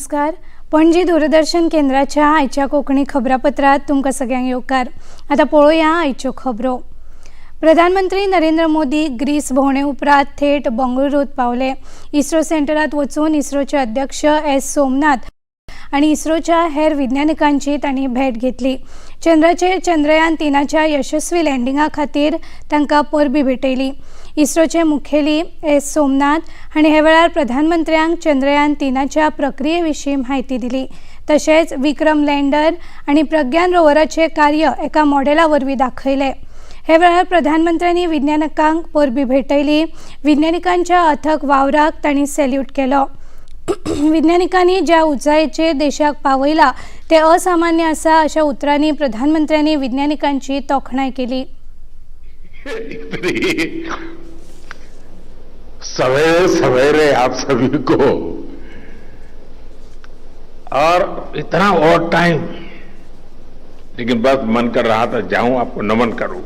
नमस्कार. पणजी दूरदर्शन केंद्राच्या आयच्या कोंकणी खबरापत्रात तुमकां सगळ्यांक येवकार. आता पळोवया आयच्यो खबरो. प्रधानमंत्री नरेंद्र मोदी ग्रीस भोंवडे उपरांत थेट बंगळुरूत पावले. इस्रो सेंटरात वचून इस्रोचे अध्यक्ष एस सोमनाथ आणि इस्रोच्या हेर विज्ञानिकांची तांणी भेट घेतली. चंद्राचेर चंद्रयान 3च्या यशस्वी लँडिंगा खातीर तांकां परबी भेटयली. इस्रोचे मुखेली एस सोमनाथ हांणी हे वेळार प्रधानमंत्र्यांक चंद्रयान 3च्या प्रक्रिये विशीं म्हायती दिली. तशेंच विक्रम लँडर आनी प्रज्ञान रोवराचें कार्य एका मॉडेला वरवीं दाखयलें. हे वेळार प्रधानमंत्र्यांनी विज्ञानिकांक परबी भेटयली. विज्ञानिकांच्या अथक वावराक तांणी सॅल्यूट केलो. विज्ञानिकांनी ज्या उंचायेचेर देशाक पावयला ते असामान्य आसा अशा उतरांनी प्रधानमंत्र्यांनी विज्ञानिकांची तोखणाय केली. सवेरे सवेरे आप सभी को और इतना और टाइम, लेकिन बस मन कर रहा था जाऊं आपको नमन करूं.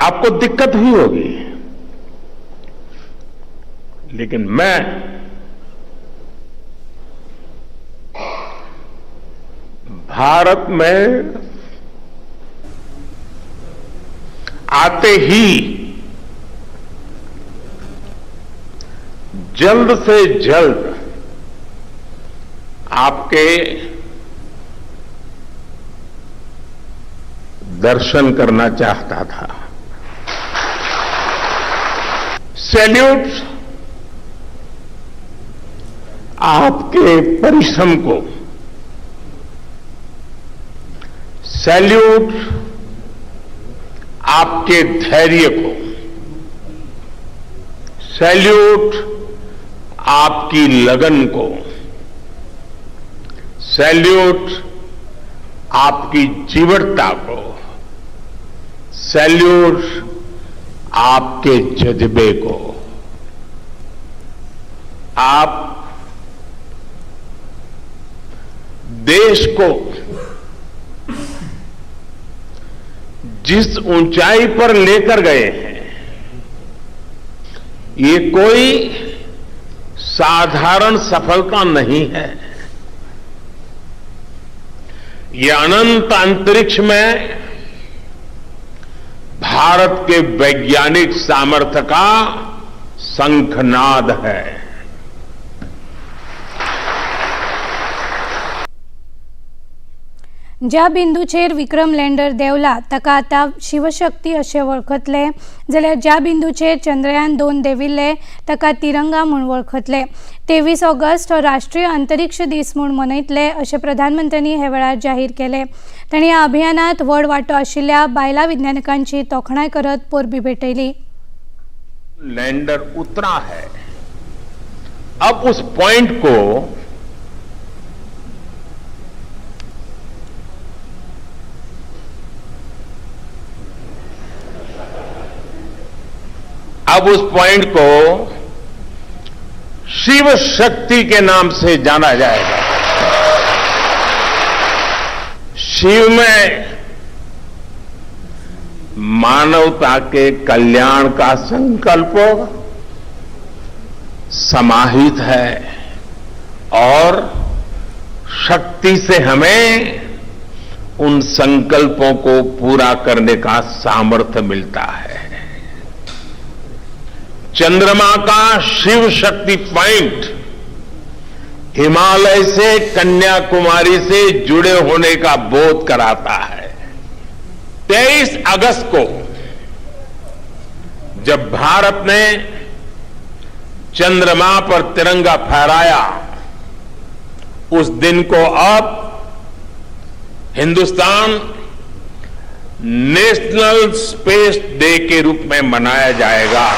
आपको दिक्कत हुई होगी, लेकिन मैं भारत में आते ही जल्द से जल्द आपके दर्शन करना चाहता था. सैल्यूट आपके परिश्रम को, सैल्यूट आपके धैर्य को, सैल्यूट आपकी लगन को, सैल्यूट आपकी जीवटता को, सैल्यूट आपके जज्बे को. आप देश को जिस ऊंचाई पर लेकर गए हैं, ये कोई साधारण सफलता नहीं है. ये अनंत अंतरिक्ष में भारत के वैज्ञानिक सामर्थ्य का शंखनाद है. ज्या बिंदूचेर विक्रम लँडर देवला ताका आतां शिवशक्ती अशें वळखतले, जाल्यार ज्या बिंदूचेर चंद्रयान 2 देविल्ले ताका तिरंगा म्हूण वळखतले. 23 ऑगस्ट हो राष्ट्रीय अंतरिक्ष दीस म्हूण मनयतले अशें प्रधानमंत्र्यांनी हे वेळार जाहीर केलें. तांणी ह्या अभियानात व्हड वांटो आशिल्ल्या बायलां विज्ञानिकांची तोखणाय करत परबी भेटयली. लैंडर उतरा है, अब उस पॉइंट को शिव शक्ति के नाम से जाना जाएगा. शिव में मानवता के कल्याण का संकल्प समाहित है और शक्ति से हमें उन संकल्पों को पूरा करने का सामर्थ्य मिलता है. चंद्रमा का शिव शक्ति पॉइंट हिमालय से कन्याकुमारी से जुड़े होने का बोध कराता है. 23 अगस्त को जब भारत ने चंद्रमा पर तिरंगा फहराया, उस दिन को अब हिंदुस्तान नेशनल स्पेस डे के रूप में मनाया जाएगा.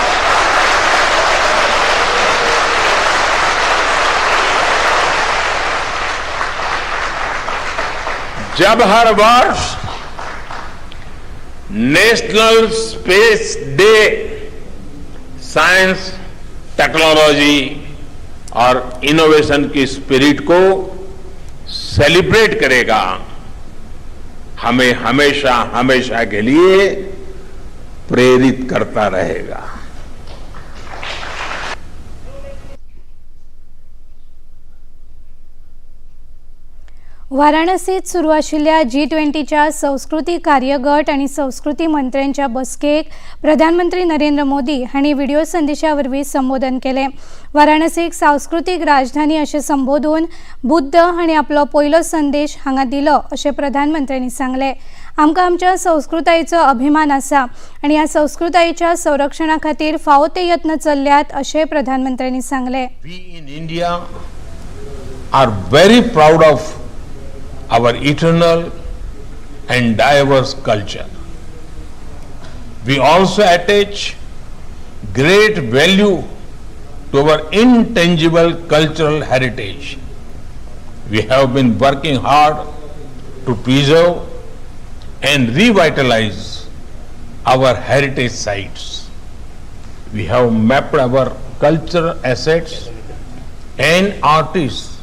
जब हर वर्ष national space day science, technology और इनोवेशन की स्पिरिट को सेलिब्रेट करेगा, हमें हमेशा हमेशा के लिए प्रेरित करता रहेगा. वाराणसीत सुरू आशिल्ल्या G20च्या संस्कृती कार्यगट आणि संस्कृती मंत्र्यांच्या बसकेक प्रधानमंत्री नरेंद्र मोदी हांणी व्हिडिओ संदेशावरवीं संबोधन केले। वाराणसीक सांस्कृतिक राजधानी अशें संबोधून बुद्ध हांणी आपलो पयलो संदेश हांगा दिलो अशें प्रधानमंत्र्यांनी सांगले। आमकां आमच्या संस्कृतायेचो अभिमान आसा आनी ह्या संस्कृतायेच्या संरक्षणा खातीर फावो ते यत्न चल्ल्यात अशें प्रधानमंत्र्यांनी सांगले। We in India are very proud of our eternal and diverse culture. We also attach great value to our intangible cultural heritage. We have been working hard to preserve and revitalize our heritage sites. We have mapped our cultural assets and artists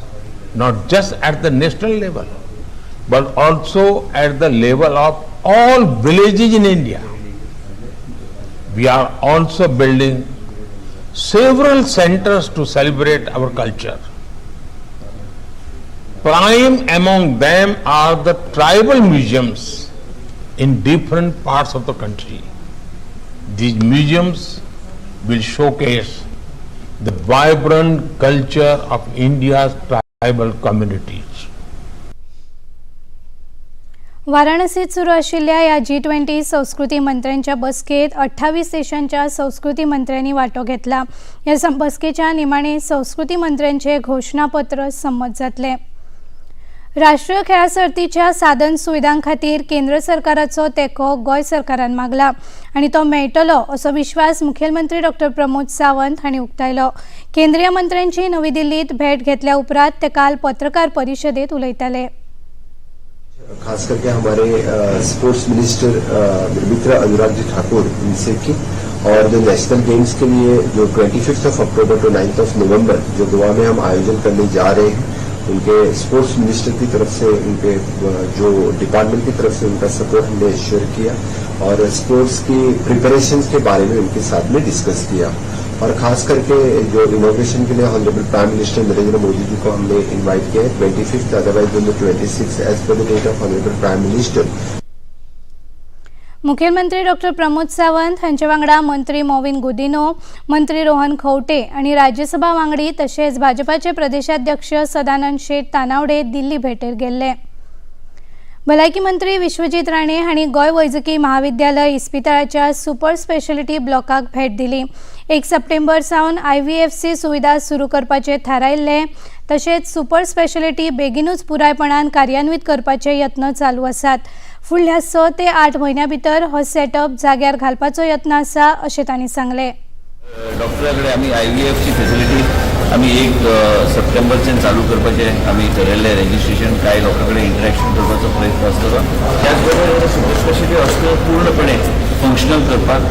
not just at the national level, but also at the level of all villages in India. We are also building several centers to celebrate our culture. Prime among them are the tribal museums in different parts of the country. These museums will showcase the vibrant culture of India's tribal communities. वाराणसीत सुरू आशिल्ल्या या G20 संस्कृती मंत्र्यांच्या बसकेत 28 देशांच्या संस्कृती मंत्र्यांनी वांटो घेतला। या बसकेच्या निमाणे संस्कृती मंत्र्यांचे घोषणापत्र संमत जातले। राष्ट्रीय खेळा सर्तीच्या साधन सुविधां खातीर केंद्र सरकाराचो तेको गोय सरकारान मागला आनी तो मेळटलो असो विश्वास मुखेलमंत्री डॉ. प्रमोद सावंत हांणी उक्तायलो। केंद्रीय मंत्र्यांची नवी दिल्लीत भेट घेतल्या उपरांत ते काल पत्रकार परिशदेत उलयताले। खास करके हमारे स्पोर्ट्स मिनिस्टर मित्र अनुराग जी ठाकुर इनसे की और जो नेशनल गेम्स के लिए जो 25 अक्टूबर टू 9 नवंबर जो गोवा में हम आयोजन करने जा रहे हैं, उनके स्पोर्ट्स मिनिस्टर की तरफ से उनके जो डिपार्टमेंट की तरफ से उनका सपोर्ट हमने एश्योर किया और स्पोर्ट्स की प्रिपरेशंस के बारे में उनके साथ में डिस्कस किया। और खास करके जो इनोग्रेशन के लिए honourable prime minister Narendra Modi ji को हमने इनवाइट किया है 25, अदरवाइज ऑन द 26 एज पर the date of honourable prime minister. मुखेलमंत्री डॉ. प्रमोद सावंत हांचे वांगडा मंत्री मोविन गुदिनो, मंत्री रोहन खंवटे आणि राज्यसभा वांगडी तशेंच भाजपाचे प्रदेशाध्यक्ष सदानंद शेट तानावडे दिल्ली भेटेर गेल्ले। भलायकी मंत्री विश्वजीत राणे हांणी गोय वैजकी महाविद्यालय इस्पितळाच्या सुपर स्पेशालिटी ब्लॉकाक भेट दिली। 1 सप्टेंबर सावन IVFC सुविधा सुरू करपाचे थारायिल्ले तशेंच सुपर स्पेशालिटी बेगीनूच पुरायपणान कार्यान्वित करपाचे यत्न चालू आसात। फुडल्या 6 ते 8 म्हयन्यां भितर हो सेटअप जाग्यार घालपाचो यत्न आसा अशें तांणी सांगले। डॉक्टराकडे आम्ही IVFची फॅसिलिटी आम्ही 1 सप्टेंबरच्यान चालू करपाचे आम्ही ठरयल्लें। रजिस्ट्रेशन कांय लोकांकडे इंटरॅक्शन करपाचो प्रयत्न आसतलो। त्याचबरोबर सुपर स्पेशालिटी हॉस्पिटल पूर्णपणे फंक्शनल करपाक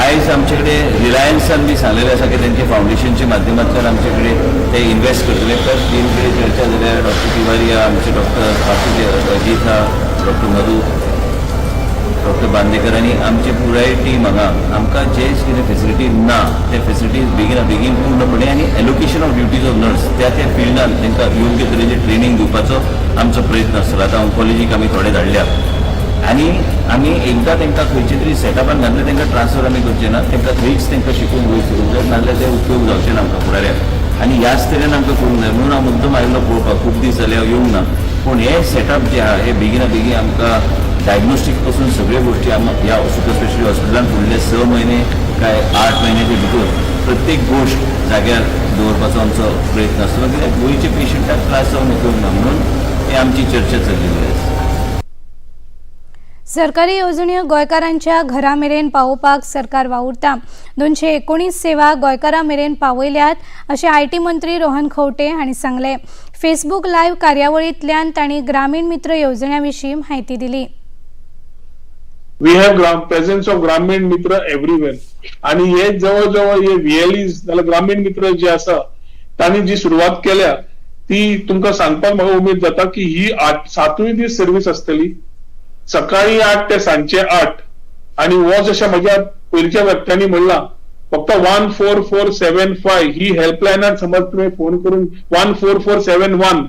आयज आमचेकडे रिलायन्सान बी सांगलेलें आसा की तेंचे फाउंडेशनच्या माध्यमांतल्यान आमचेकडे ते इन्वेस्ट करतले। तर तेंचे चर्चा जाल्यार डॉ. तिवारी आमचे डॉ. अजीत डॉ. मधू डॉ. बांदेकर आणि आमची पुराय टीम हांगा आमकां जे कितें फेसिलिटी ना ते फेसिलिटीज बेगीन पूर्णपणे आणि allocation of duties of nurse त्या फिल्डान तांकां योग्य तरेचे ट्रेनिंग दिवपाचो आमचो प्रयत्न आसतलो। आतां ऑन्कॉलॉजीक आमी थोडे धाडल्या आणि आमी एकदां तांकां खंयचे तरी सेटअपान घातले तांकां ट्रान्सफर आमी करचे ना, तांकां थंयच तांकां शिकून वयचे नाजाल्यार ते उपयोग जावचे ना आमकां फुडाऱ्याक। आणि ह्याच तरेन आमकां करूंक जाय म्हणून हांव मुद्दम आयिल्लो पळोवपाक। खूब दीस जाले हांव येवंक ना, पूण हे सेटअप जे आहा हे बेगीन आमकां डायग्नोस्टिक पासून सगळ्यो गोष्टी ह्या सुपर स्पेशालिटी हॉस्पिटलान फुडले 6 महिने काय 8 महिन्याचे भितर प्रत्येक गोष्ट जाग्यार दवरपाचो आमचो प्रयत्न आसतलो, कित्याक गोंयचे पेशंटाक त्रास जावंक उपयोग ना म्हणून ही आमची चर्चा चल्लेली आसा। सरकारी येवजण्यो गोंयकारांच्या घरा मेरेन पावोवपाक सरकार वावुरता। 219 सेवा गोंयकारां मेरेन पावयल्यात अशें IT मंत्री रोहन खंवटे हांणी सांगले। फेसबुक लायव्ह कार्यावळींतल्यान तांणी ग्रामीण मित्र येवजण्या विशीं म्हायती दिली। We have presence of ग्रामीण मित्र एव्हरीवेअर आणि हे जवळ हे VLEs नाल्यार ग्रामीण मित्र जे आसा तांणी जी सुरवात केल्या ती तुमकां सांगपाक म्हाका उमेद जाता की ही 7वी दीस सर्व्हिस आसतली, सकाळी 8 ते सांजचे 8 आणि हो जशें म्हज्या पयलींच्या व्यक्त्यांनी म्हणला फक्त 14475 ही हेल्पलायनार समज तुम्ही फोन करून 14471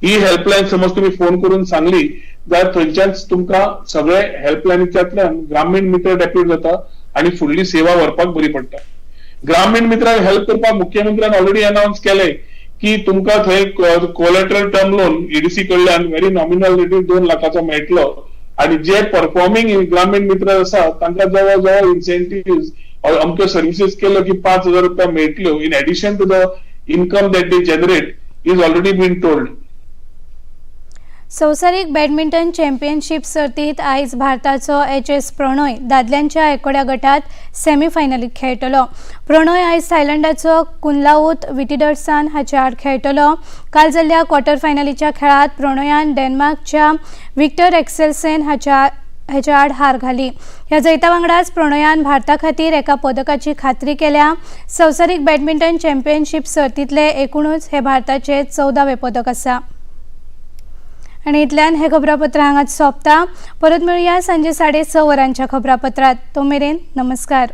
ही हेल्पलायन समज तुम्ही फोन करून सांगली जाल्यार थंयच्यान तुमकां सगळे हेल्पलायनीच्यातल्यान ग्रामीण मित्र डेप्यूट जाता आणि फुडली सेवा व्हरपाक बरी पडटा. ग्रामीण मित्रांक हेल्प करपाक मुख्यमंत्र्यान ऑलरेडी अनाउन्स केले की तुमकां थंय कोलेटरल टर्म लोन ईडीसी कडल्यान व्हेरी नॉमिनल रेटीर 2 लाखाचो मेळटलो आणि जे परफॉर्मिंग ग्रामीण मित्र आसा तांकां जवळ जवळ इन्सेंटिव्ह अमक्यो सर्विसीस केल्यो की 5,000 रुपया मेळटल्यो in addition to the income that they generate is already been told. संवसारीक बॅडमिंटन चॅम्पियनशीप सर्तीत आयज भारताचो HS प्रणय दादल्यांच्या एकोड्या गटात सेमीफायनलीत खेळटलो. प्रणय आयज थायलंडाचो कुनलाऊत विटिडर्सन हाचे आड खेळटलो. काल जाल्ल्या क्वॉर्टर फायनलीच्या खेळात प्रणयान डेन्मार्कच्या विक्टर एक्सेल्सेन हाच्या आड हार घाली. ह्या जैता वांगडाच प्रणयान भारता खातीर एका पदकाची खात्री केल्या. संवसारीक बॅडमिंटन चॅम्पियनशीप सर्तींतले एकूणच हे भारताचे 14वे पदक आसा. आणि इतल्यान हे खबरापत्र हांगाच सोंपता. परत मेळुया सांजे 6:30 वरांच्या खबरापत्रात. तो मेरेन नमस्कार.